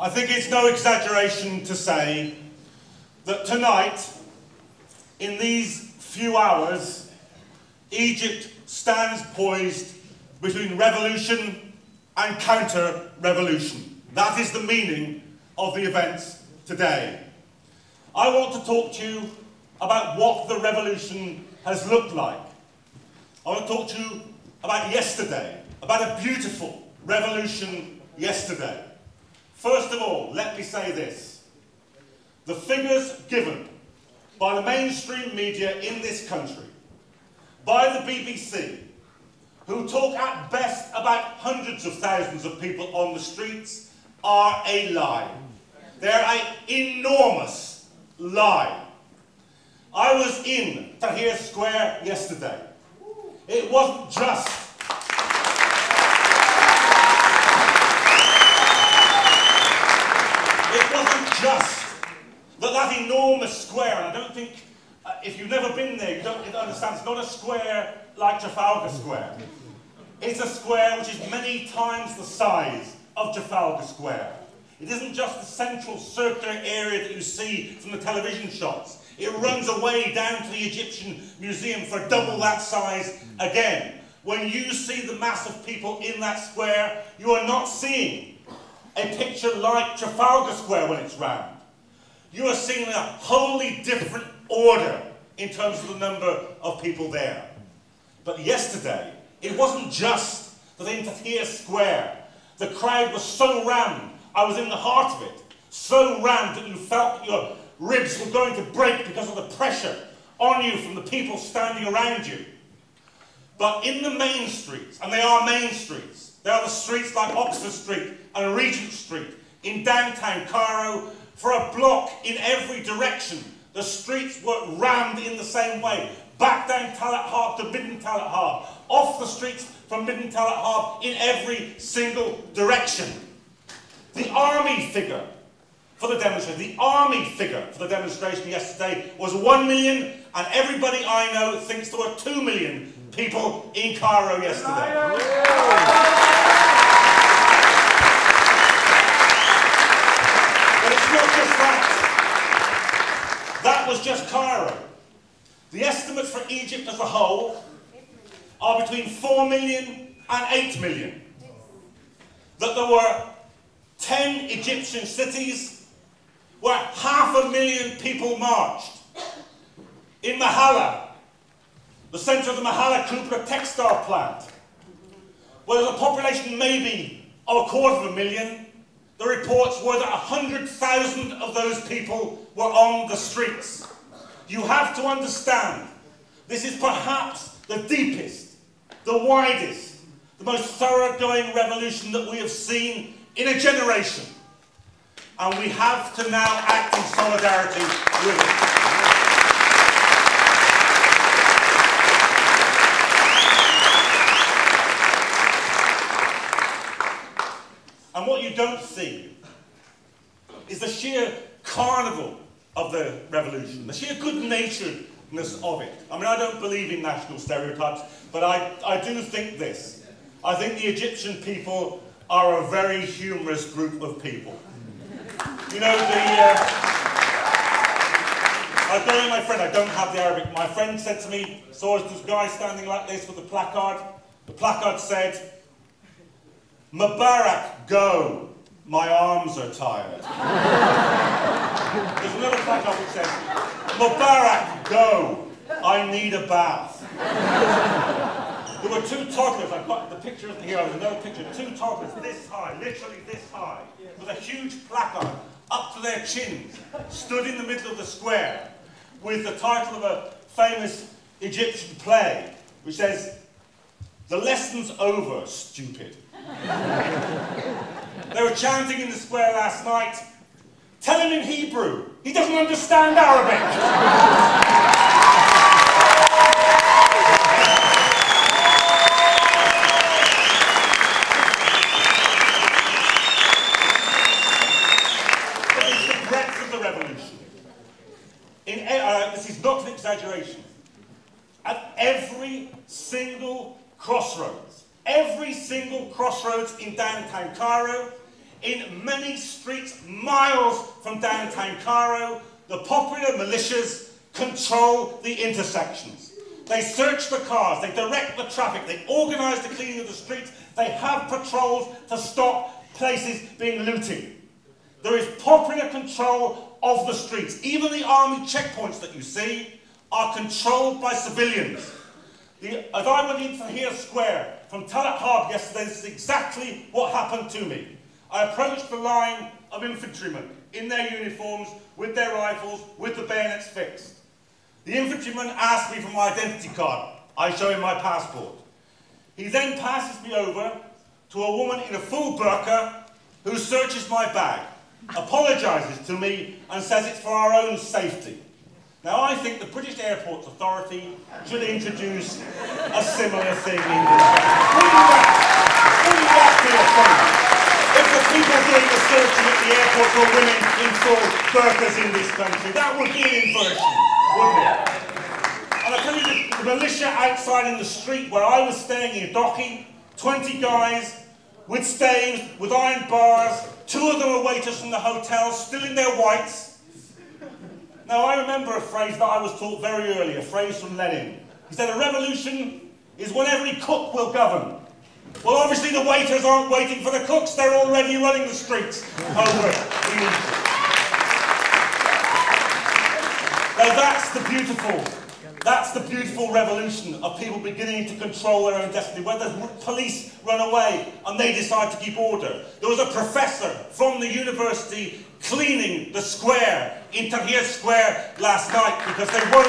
I think it's no exaggeration to say that tonight, in these few hours, Egypt stands poised between revolution and counter-revolution. That is the meaning of the events today. I want to talk to you about what the revolution has looked like. I want to talk to you about yesterday, about a beautiful revolution yesterday. First of all, let me say this. The figures given by the mainstream media in this country, by the BBC, who talk at best about hundreds of thousands of people on the streets, are a lie. They're an enormous lie. I was in Tahrir Square yesterday. It wasn't just that enormous square, and I don't think, if you've never been there, you don't understand, it's not a square like Trafalgar Square. It's a square which is many times the size of Trafalgar Square. It isn't just the central circular area that you see from the television shots. It runs away down to the Egyptian Museum for double that size again. When you see the mass of people in that square, you are not seeing a picture like Trafalgar Square when it's round. You are seeing a wholly different order in terms of the number of people there. But yesterday, it wasn't just that in Tahrir Square, the crowd was so rammed, I was in the heart of it, so rammed that you felt your ribs were going to break because of the pressure on you from the people standing around you. But in the main streets, and they are main streets, they are the streets like Oxford Street and Regent Street in downtown Cairo, for a block in every direction, the streets were rammed in the same way. Back down Talat Harb to Midden Talat Harb, off the streets from Midden Talat Harb in every single direction. The army figure for the demonstration, yesterday was 1 million, and everybody I know thinks there were 2 million people in Cairo yesterday. That was just Cairo. The estimates for Egypt as a whole are between 4 million and 8 million. That there were 10 Egyptian cities where 500,000 people marched. In Mahala, the centre of the Mahala Cooper textile plant, where there's a population maybe of 250,000, the reports were that 100,000 of those people were on the streets. You have to understand, this is perhaps the deepest, the widest, the most thoroughgoing revolution that we have seen in a generation. And we have to now act in solidarity with it. And what you don't see is the sheer carnival of the revolution, the sheer good-naturedness of it. I mean, I don't believe in national stereotypes, but I do think this. I think the Egyptian people are a very humorous group of people. You know, I don't know my friend, I don't have the Arabic. My friend said to me, saw this guy standing like this with a placard. The placard said, "Mubarak, go, my arms are tired." There's another placard which says, "Mubarak, go, I need a bath." There were two toddlers, I've got the picture isn't here, there's another picture, two toddlers this high, literally this high, with a huge placard up to their chins, stood in the middle of the square with the title of a famous Egyptian play, which says, "The lesson's over, stupid." They were chanting in the square last night, "Tell him in Hebrew, he doesn't understand Arabic." But it's the breadth of the revolution. This is not an exaggeration. At every single crossroads in downtown Cairo, in many streets miles from downtown Cairo, the popular militias control the intersections. They search the cars, they direct the traffic, they organise the cleaning of the streets, they have patrols to stop places being looted. There is popular control of the streets. Even the army checkpoints that you see are controlled by civilians. As I went into Tahrir Square from Tal Harb yesterday, this is exactly what happened to me. I approached the line of infantrymen in their uniforms, with their rifles, with the bayonets fixed. The infantryman asked me for my identity card. I show him my passport. He then passes me over to a woman in a full burqa who searches my bag, apologises to me and says it's for our own safety. Now I think the British Airports Authority should introduce a similar thing in this country. Wouldn't that be a fun? If the people doing the searching at the airport were women in full burqas in this country, that would be an inversion, wouldn't it? And I tell you, the militia outside in the street where I was staying in Docking, 20 guys with staves, with iron bars, 2 of them are waiters from the hotel, still in their whites. Now I remember a phrase that I was taught very early, a phrase from Lenin. He said, a revolution is when every cook will govern. Well, obviously the waiters aren't waiting for the cooks, they're already running the streets over in Egypt. Now that's the beautiful revolution of people beginning to control their own destiny, where the police run away and they decide to keep order. There was a professor from the university cleaning the square in Tahrir Square last night because they won't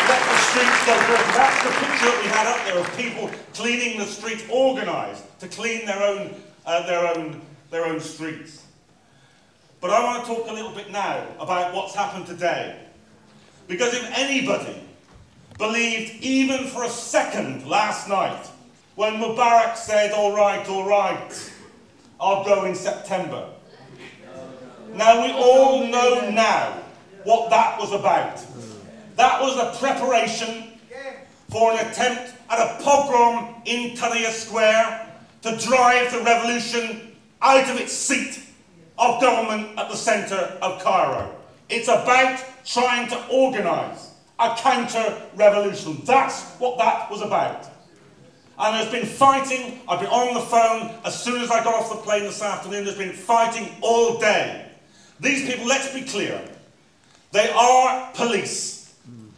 let the streets go dirty. That's the picture that we had up there of people cleaning the streets, organised to clean their own streets. But I want to talk a little bit now about what's happened today. Because if anybody believed even for a second last night when Mubarak said, all right, I'll go in September. Now we all know now what that was about. That was a preparation for an attempt at a pogrom in Tahrir Square to drive the revolution out of its seat of government at the centre of Cairo. It's about trying to organise a counter-revolution. That's what that was about. And there's been fighting. I've been on the phone as soon as I got off the plane this afternoon. There's been fighting all day. These people, let's be clear, they are police.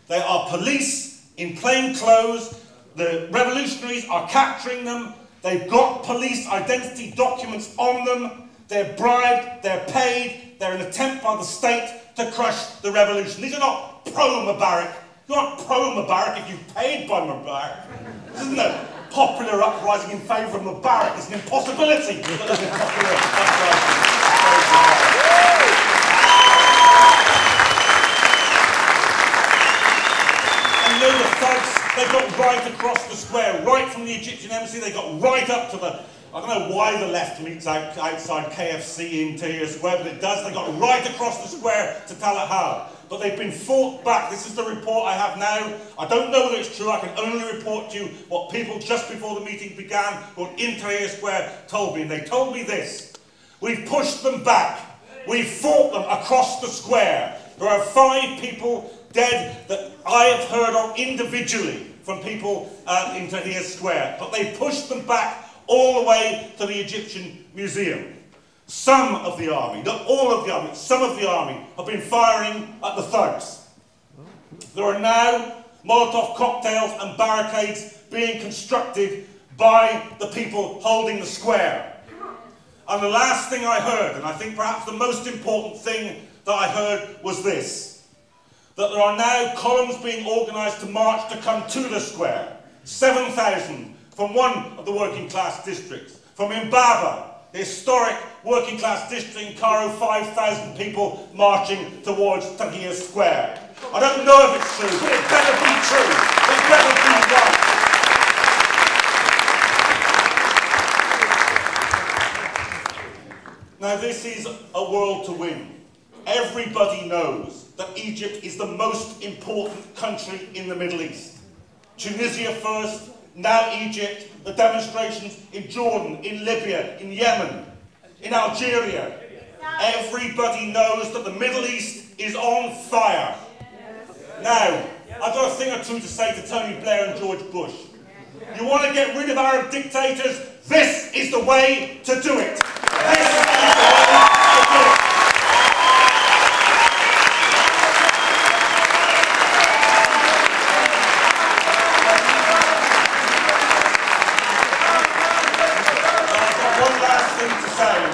They are police in plain clothes. The revolutionaries are capturing them. They've got police identity documents on them. They're bribed, they're paid, they're an attempt by the state to crush the revolution. These are not pro-Mubarak. You're not pro-Mubarak if you're paid by Mubarak. This isn't a popular uprising in favour of Mubarak. It's an impossibility that there's a popular uprising. And you know the thugs, they got right across the square, right from the Egyptian embassy, they got right up to the, I don't know why the left meets outside KFC in Tahrir Square, but it does. They got right across the square to Tal Harb. But they've been fought back. This is the report I have now. I don't know whether it's true. I can only report to you what people just before the meeting began who were in Tahrir Square told me. And they told me this. We've pushed them back. We've fought them across the square. There are 5 people dead that I have heard of individually from people in Tahrir Square. But they pushed them back all the way to the Egyptian Museum. Some of the army, not all of the army, some of the army have been firing at the thugs. There are now Molotov cocktails and barricades being constructed by the people holding the square. And the last thing I heard, and I think perhaps the most important thing that I heard was this, that there are now columns being organised to march to come to the square. 7,000 from one of the working class districts. From Mbaba, the historic working class district in Cairo, 5,000 people marching towards Tahrir Square. I don't know if it's true, but it better be true. It better be right. Now this is a world to win. Everybody knows that Egypt is the most important country in the Middle East. Tunisia first, now Egypt, the demonstrations in Jordan, in Libya, in Yemen, in Algeria. Everybody knows that the Middle East is on fire. Now, I've got a thing or two to say to Tony Blair and George Bush. You want to get rid of Arab dictators? This is the way to do it. This is the way to do it.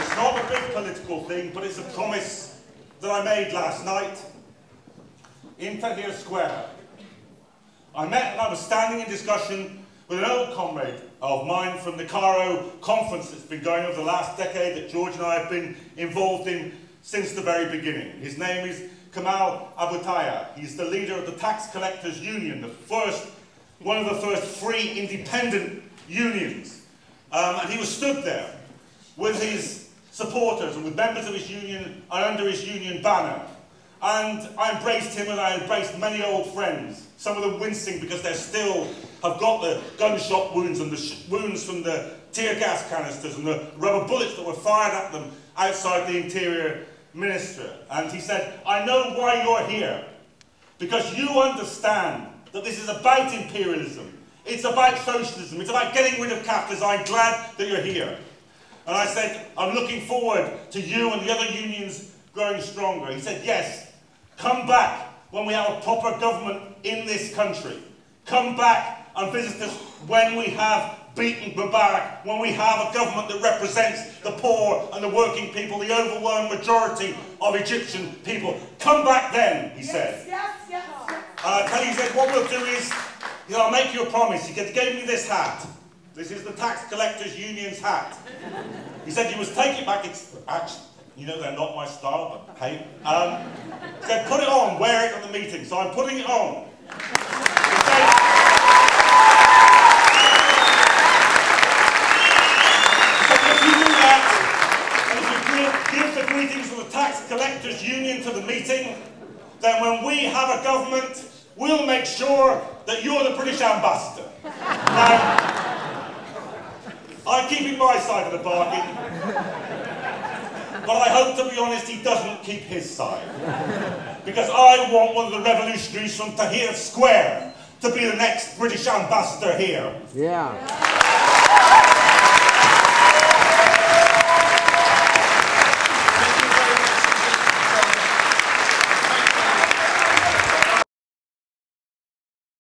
It's not a big political thing, but it's a promise that I made last night in Tahrir Square. I met and I was standing in discussion with an old comrade of mine from the Cairo conference that's been going over the last decade that George and I have been involved in since the very beginning. His name is Kamal Abutaya. He's the leader of the Tax Collectors Union, one of the first free independent unions. And he was stood there with his supporters and with members of his union and under his union banner. And I embraced him and I embraced many old friends, some of them wincing because they still have got the gunshot wounds and the wounds from the tear gas canisters and the rubber bullets that were fired at them outside the Interior Minister. And he said, I know why you're here, because you understand that this is about imperialism, it's about socialism, it's about getting rid of capitalism. I'm glad that you're here. And I said, I'm looking forward to you and the other unions growing stronger. He said, yes, come back when we have a proper government in this country. Come back and visit us when we have beaten Mubarak, when we have a government that represents the poor and the working people, the overwhelming majority of Egyptian people. Come back then, he said. Yes. And I tell you, he said, what we'll do is, I'll make you a promise. He gave me this hat. This is the Tax Collectors Union's hat. He said, you must take it back. It's actually, they're not my style, but hey. He said, put it on, wear it at the meeting. So I'm putting it on. He said, if you do that, and if you give the greetings of the Tax Collectors Union to the meeting, then when we have a government, we'll make sure that you're the British ambassador. Now, I'm keeping my side of the bargain, but I hope, to be honest, he doesn't keep his side. Because I want one of the revolutionaries from Tahrir Square to be the next British ambassador here. Yeah.